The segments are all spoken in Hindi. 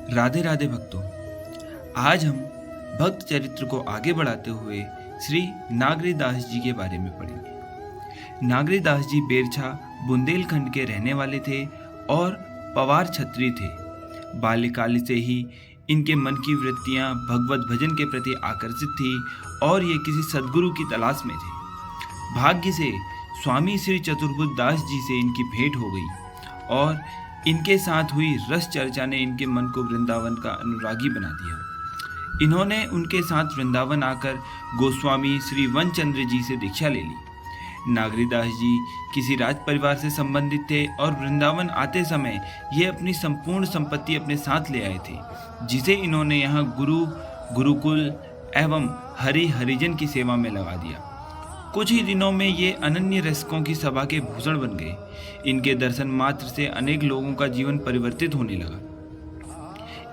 राधे राधे भक्तों। आज हम भक्त चरित्र को आगे बढ़ाते हुए श्री नागरीदास जी के बारे में पढ़ेंगे। नागरीदास जी बेरछा बुंदेलखंड के रहने वाले थे और पवार क्षत्रिय थे। बाल्यकाल से ही इनके मन की वृत्तियां भगवत भजन के प्रति आकर्षित थी और ये किसी सद्गुरु की तलाश में थे। भाग्य से स्वामी श्री चतुर्बुद्ध दास जी से इनकी भेंट हो गई और इनके साथ हुई रस चर्चा ने इनके मन को वृंदावन का अनुरागी बना दिया। इन्होंने उनके साथ वृंदावन आकर गोस्वामी श्री वनचंद्र जी से दीक्षा ले ली। नागरीदास जी किसी राज परिवार से संबंधित थे और वृंदावन आते समय ये अपनी संपूर्ण संपत्ति अपने साथ ले आए थे, जिसे इन्होंने यहाँ गुरुकुल एवं हरिजन की सेवा में लगा दिया। कुछ ही दिनों में ये अनन्य रसिकों की सभा के भूषण बन गए। इनके दर्शन मात्र से अनेक लोगों का जीवन परिवर्तित होने लगा।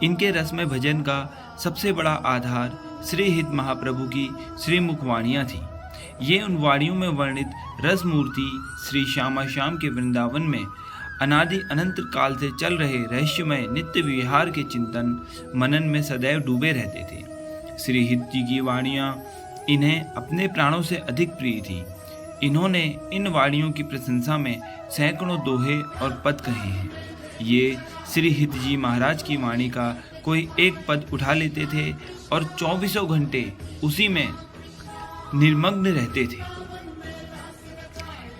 इनके रसमय भजन का सबसे बड़ा आधार श्री हित महाप्रभु की श्रीमुख वाणियाँ थी। ये उन वाणियों में वर्णित रस मूर्ति श्री श्यामा श्याम के वृंदावन में अनादि अनंत काल से चल रहे रहस्यमय नित्य विहार के चिंतन मनन में सदैव डूबे रहते थे। श्री हित जी की वाणियाँ इन्हें अपने प्राणों से अधिक प्रिय थी। इन्होंने इन वाणियों की प्रशंसा में सैकड़ों दोहे और पद कहे हैं। ये श्री हित जी महाराज की वाणी का कोई एक पद उठा लेते थे और 24 घंटे उसी में निर्मग्न रहते थे।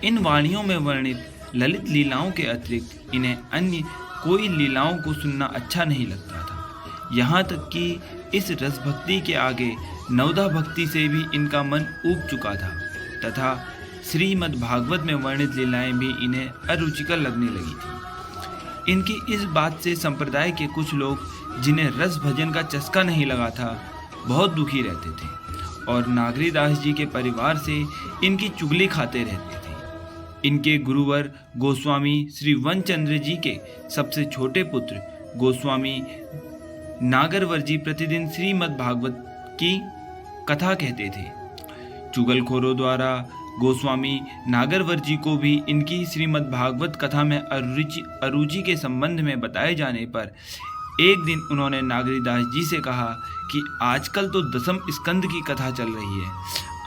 इन वाणियों में वर्णित ललित लीलाओं के अतिरिक्त इन्हें अन्य कोई लीलाओं को सुनना अच्छा नहीं लगता था। यहाँ तक कि इस रसभक्ति के आगे नवधा भक्ति से भी इनका मन ऊब चुका था तथा श्रीमद् भागवत में वर्णित लीलाएं भी इन्हें अरुचिकर लगने लगी थी। इनकी इस बात से संप्रदाय के कुछ लोग, जिन्हें रस भजन का चस्का नहीं लगा था, बहुत दुखी रहते थे और नागरीदास जी के परिवार से इनकी चुगली खाते रहते थे। इनके गुरुवर गोस्वामी श्री वनचंद्र जी के सबसे छोटे पुत्र गोस्वामी नागरवर जी प्रतिदिन श्रीमद् भागवत की कथा कहते थे। चुगलखोरों द्वारा गोस्वामी नागरवर जी को भी इनकी श्रीमद् भागवत कथा में अरुचि के संबंध में बताए जाने पर एक दिन उन्होंने नागरीदास जी से कहा कि आजकल तो दसम स्कंद की कथा चल रही है।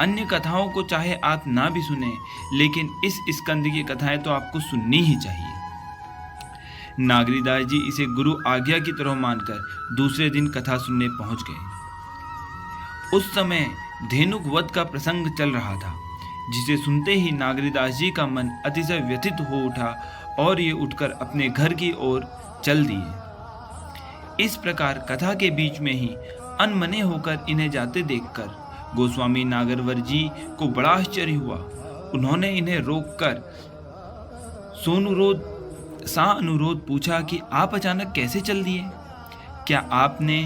अन्य कथाओं को चाहे आप ना भी सुने, लेकिन इस स्कंद की कथाएं तो आपको सुननी ही चाहिए। नागरीदास जी इसे गुरु आज्ञा की तरह मानकर दूसरे दिन कथा सुनने पहुंच गए। उस समय धेनुक वध का प्रसंग चल रहा था, जिसे सुनते ही नागरीदास जी का मन अतिशय व्यथित हो उठा और ये उठकर अपने घर की ओर चल दिए। इस प्रकार कथा के बीच में ही अनमने होकर इन्हें जाते देखकर गोस्वामी नागरवर जी को बड़ा आश्चर्य हुआ। उन्होंने इन्हें रोककर अनुरोध पूछा कि आप अचानक कैसे चल दिए? क्या आपने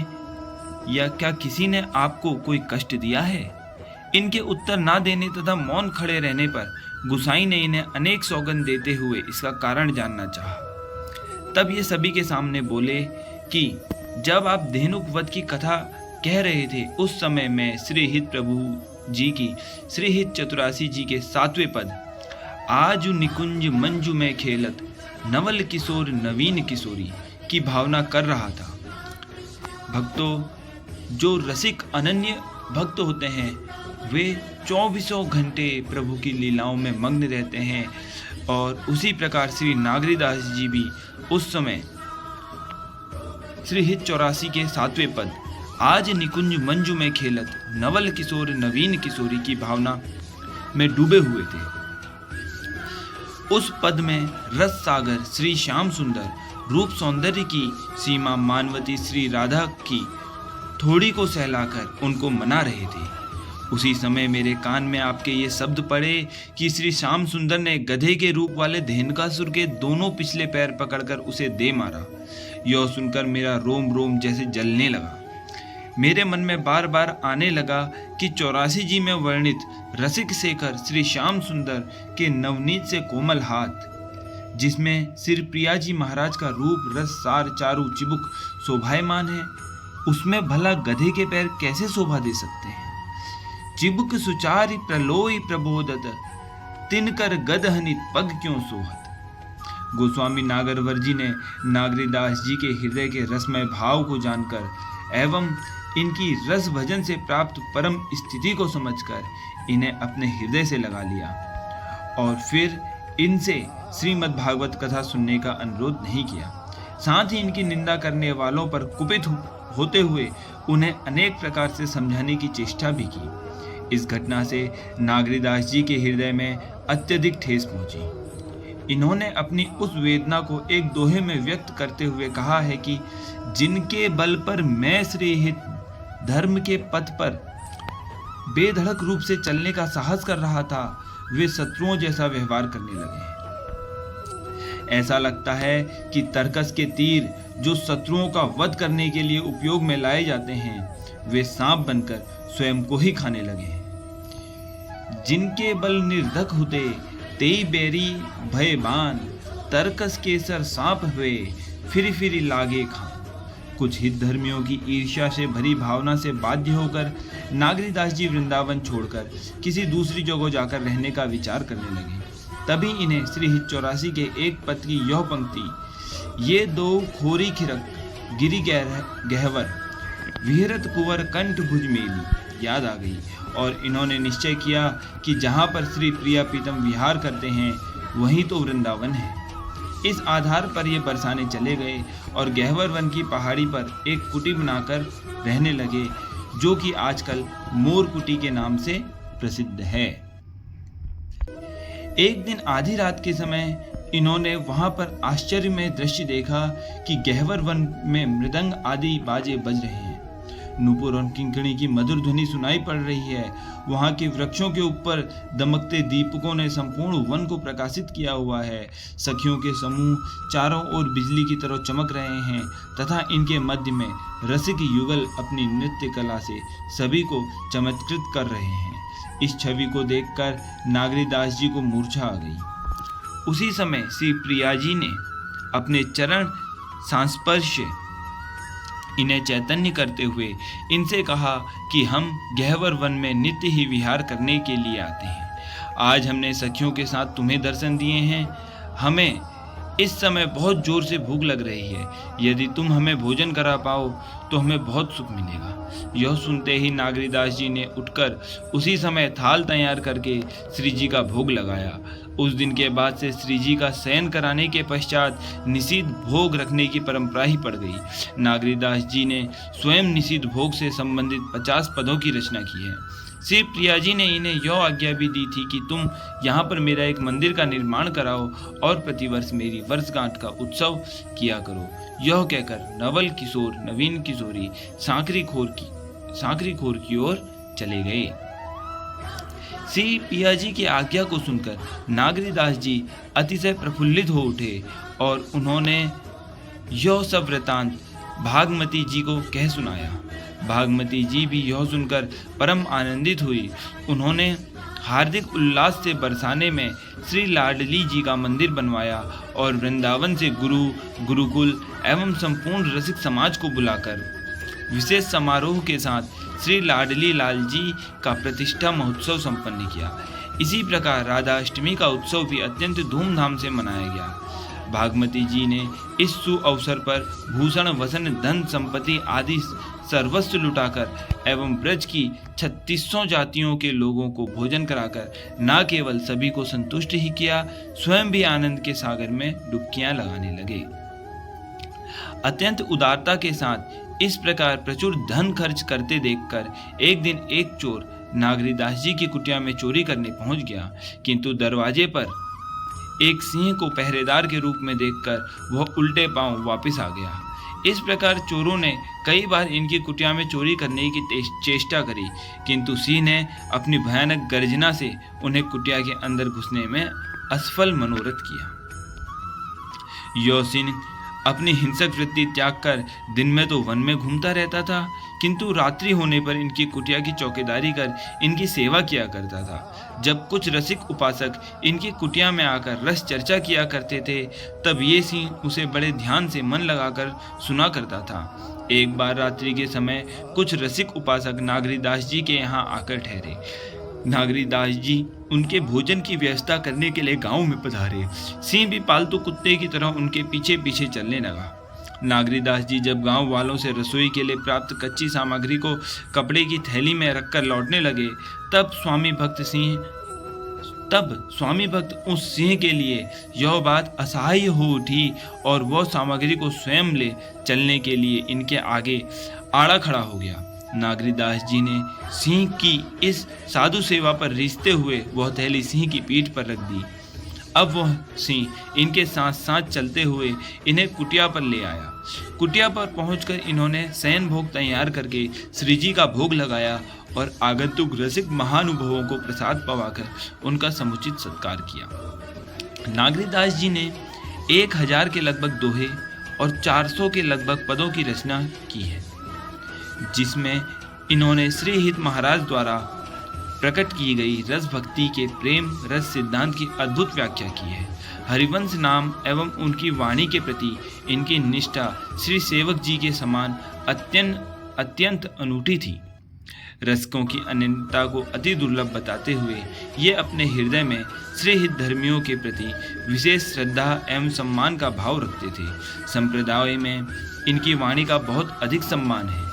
या क्या किसी ने आपको कोई कष्ट दिया है? इनके उत्तर ना देने तथा मौन खड़े रहने पर गुसाई ने इन्हें अनेक सौगंध देते हुए इसका कारण जानना चाहा। तब ये सभी के सामने बोले कि जब आप धेनुक वध की कथा कह रहे थे, उस समय मैं श्री हित प्रभु जी की श्री हित चतुरासी जी के 7वें पद आजु निकुंज मंजू में खेलत नवल किशोर नवीन किशोरी की भावना कर रहा था। भक्तों, जो रसिक अनन्य भक्त होते हैं वे 24 घंटे प्रभु की लीलाओं में मग्न रहते हैं और उसी प्रकार श्री नागरीदास जी भी उस समय श्री हित 84 के 7वें पद आज निकुंज मंजू में खेलत नवल किशोर नवीन किशोरी की भावना में डूबे हुए थे। उस पद में रस सागर श्री श्याम सुंदर रूप सौंदर्य की सीमा मानवती श्री राधा की थोड़ी को सहलाकर उनको मना रहे थे। उसी समय मेरे कान में आपके ये शब्द पड़े कि श्री श्याम सुंदर ने गधे के रूप वाले धेनुकासुर के दोनों पिछले पैर पकड़कर उसे दे मारा। यह सुनकर मेरा रोम रोम जैसे जलने लगा। मेरे मन में बार बार आने लगा कि 84 जी में वर्णित रसिक शेखर श्री श्याम सुंदर के नवनीत से कोमल हाथ, जिसमें सिर प्रिया जी महाराज का रूप रस सार चारु चिबुक शोभायमान है, उसमें भला गधे के पैर कैसे शोभा दे सकते हैं? चिबुक सुचारि प्रलोय प्रबोधत तिनकर गदहनित पग क्यों सोहत। गोस्वामी नागरवर्जी ने नागरीदास जी के हृदय के रसमय भाव को जानकर एवं इनकी रस भजन से प्राप्त परम स्थिति को समझकर इन्हें अपने हृदय से लगा लिया और फिर इनसे श्रीमद् भागवत कथा सुनने का अनुरोध नहीं किया। साथ ही इनकी निंदा करने वालों पर कुपित होते हुए उन्हें अनेक प्रकार से समझाने की चेष्टा भी की। इस घटना से नागरीदास जी के हृदय में अत्यधिक ठेस पहुंची। इन्होंने अपनी उस वेदना को एक दोहे में व्यक्त करते हुए कहा है कि जिनके बल पर मैं श्रीहित धर्म के पथ पर बेधड़क रूप से चलने का साहस कर रहा था, वे शत्रुओं जैसा व्यवहार करने लगे। ऐसा लगता है कि तरकस के तीर जो शत्रुओं का वध करने के लिए उपयोग में लाए जाते हैं, वे सांप बनकर स्वयं को ही खाने लगे हैं। जिनके बल निर्धक होते तेई बेरी भय बान, तरकस के सर सांप हुए फिर लागे खान। कुछ हित धर्मियों की ईर्ष्या से भरी भावना से बाध्य होकर नागरीदास जी वृंदावन छोड़कर किसी दूसरी जगह जाकर रहने का विचार करने लगे। तभी इन्हें श्री हित 84 के एक पद की यह पंक्ति, ये दो खोरी खिरक गिरी गहवर विहरत कुंवर कंठ भुज मेली, याद आ गई और इन्होंने निश्चय किया कि जहाँ पर श्री प्रिया प्रीतम विहार करते हैं वहीं तो वृंदावन है। इस आधार पर ये बरसाने चले गए और गहवर वन की पहाड़ी पर एक कुटी बनाकर रहने लगे, जो कि आजकल मोर कुटी के नाम से प्रसिद्ध है। एक दिन आधी रात के समय इन्होंने वहां पर आश्चर्यमय दृश्य देखा कि गहवर वन में मृदंग आदि बाजे बज रहे हैं, नूपुर और किंकणी की मधुर ध्वनि सुनाई पड़ रही है। वहां के वृक्षों के ऊपर दमकते दीपकों ने संपूर्ण वन को प्रकाशित किया हुआ है। सखियों के समूह चारों ओर बिजली की तरह चमक रहे हैं तथा इनके मध्य में रसिक युगल अपनी नृत्य कला से सभी को चमत्कृत कर रहे हैं। इस छवि को देखकर नागरीदास जी को मूर्छा आ गई। उसी समय श्री प्रिया जी ने अपने चरण सांस्पर्श इन्हें चैतन्य करते हुए इनसे कहा कि हम गहवर वन में नित्य ही विहार करने के लिए आते हैं। आज हमने सखियों के साथ तुम्हें दर्शन दिए हैं। हमें इस समय बहुत जोर से भूख लग रही है। यदि तुम हमें भोजन करा पाओ तो हमें बहुत सुख मिलेगा। यह सुनते ही नागरीदास जी ने उठकर उसी समय थाल तैयार करके श्री जी का भोग लगाया। उस दिन के बाद से श्री जी का शयन कराने के पश्चात निषिद्ध भोग रखने की परंपरा ही पड़ गई। नागरीदास जी ने स्वयं निषिद्ध भोग से संबंधित 50 पदों की रचना की है। श्री प्रिया जी ने इन्हें यह आज्ञा भी दी थी कि तुम यहाँ पर मेरा एक मंदिर का निर्माण कराओ और प्रतिवर्ष मेरी वर्षगांठ का उत्सव किया करो। यह कहकर नवल किशोर नवीन किशोरी सांकरी खोर की ओर चले गए। श्री प्रिया जी की आज्ञा को सुनकर नागरीदास जी अतिशय प्रफुल्लित हो उठे और उन्होंने यह सब वृतांत भागमती जी को कह सुनाया। भागमती जी भी यह सुनकर परम आनंदित हुई। उन्होंने हार्दिक उल्लास से बरसाने में श्री लाडली जी का मंदिर बनवाया और वृंदावन से गुरुकुल एवं संपूर्ण रसिक समाज को बुलाकर विशेष समारोह के साथ श्री लाडली लाल जी का प्रतिष्ठा महोत्सव संपन्न किया। इसी प्रकार राधा अष्टमी का उत्सव भी अत्यंत धूमधाम से मनाया गया। भागमती जी ने इस सुअवसर पर भूषण वसन धन संपत्ति आदि सर्वस्व लुटाकर एवं ब्रज की 3600 जातियों के लोगों को भोजन कराकर न केवल सभी को संतुष्ट ही किया, स्वयं भी आनंद के सागर में डुबकियां लगाने लगे। अत्यंत उदारता के साथ इस प्रकार प्रचुर धन खर्च करते देखकर एक दिन एक चोर नागरीदास जी की कुटिया में चोरी करने पहुंच गया, किंतु दरवाजे पर एक सिंह को पहरेदार के रूप में देखकर वह उल्टे पांव वापस आ गया। इस प्रकार चोरों ने कई बार इनकी कुटिया में चोरी करने की चेष्टा करी, किंतु सिंह ने अपनी भयानक गर्जना से उन्हें कुटिया के अंदर घुसने में असफल मनोरथ किया। यह सिंह अपनी हिंसक वृत्ति त्याग कर दिन में तो वन में घूमता रहता था, किंतु रात्रि होने पर इनकी कुटिया की चौकीदारी कर इनकी सेवा किया करता था। जब कुछ रसिक उपासक इनकी कुटिया में आकर रस चर्चा किया करते थे, तब ये सिंह उसे बड़े ध्यान से मन लगाकर सुना करता था। एक बार रात्रि के समय कुछ रसिक उपासक नागरीदास जी के यहाँ आकर ठहरे। नागरीदास जी उनके भोजन की व्यवस्था करने के लिए गांव में पधारे। सिंह भी पालतू कुत्ते की तरह उनके पीछे पीछे चलने लगा। नागरीदास जी जब गांव वालों से रसोई के लिए प्राप्त कच्ची सामग्री को कपड़े की थैली में रखकर लौटने लगे, तब स्वामी भक्त उस सिंह के लिए यह बात असह्य हो उठी और वह सामग्री को स्वयं ले चलने के लिए इनके आगे आड़ा खड़ा हो गया। नागरीदास जी ने सिंह की इस साधु सेवा पर रिश्ते हुए वह थैली सिंह की पीठ पर रख दी। अब वह सिंह इनके साथ साथ चलते हुए इन्हें कुटिया पर ले आया। कुटिया पर पहुंचकर इन्होंने शयन भोग तैयार करके श्री जी का भोग लगाया और आगंतुक रसिक महानुभावों को प्रसाद पवाकर उनका समुचित सत्कार किया। नागरीदास जी ने 1000 के लगभग दोहे और 400 के लगभग पदों की रचना की है, जिसमें इन्होंने श्री हित महाराज द्वारा प्रकट की गई रस भक्ति के प्रेम रस सिद्धांत की अद्भुत व्याख्या की है। हरिवंश नाम एवं उनकी वाणी के प्रति इनकी निष्ठा श्री सेवक जी के समान अत्यंत अनूठी थी। रसकों की अनन्यता को अति दुर्लभ बताते हुए ये अपने हृदय में श्री हित धर्मियों के प्रति विशेष श्रद्धा एवं सम्मान का भाव रखते थे। संप्रदाय में इनकी वाणी का बहुत अधिक सम्मान है।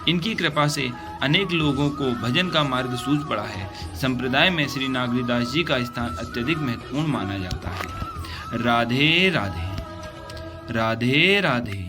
इनकी कृपा से अनेक लोगों को भजन का मार्ग सूझ पड़ा है। संप्रदाय में श्री नागरीदास जी का स्थान अत्यधिक महत्वपूर्ण माना जाता है। राधे राधे, राधे राधे।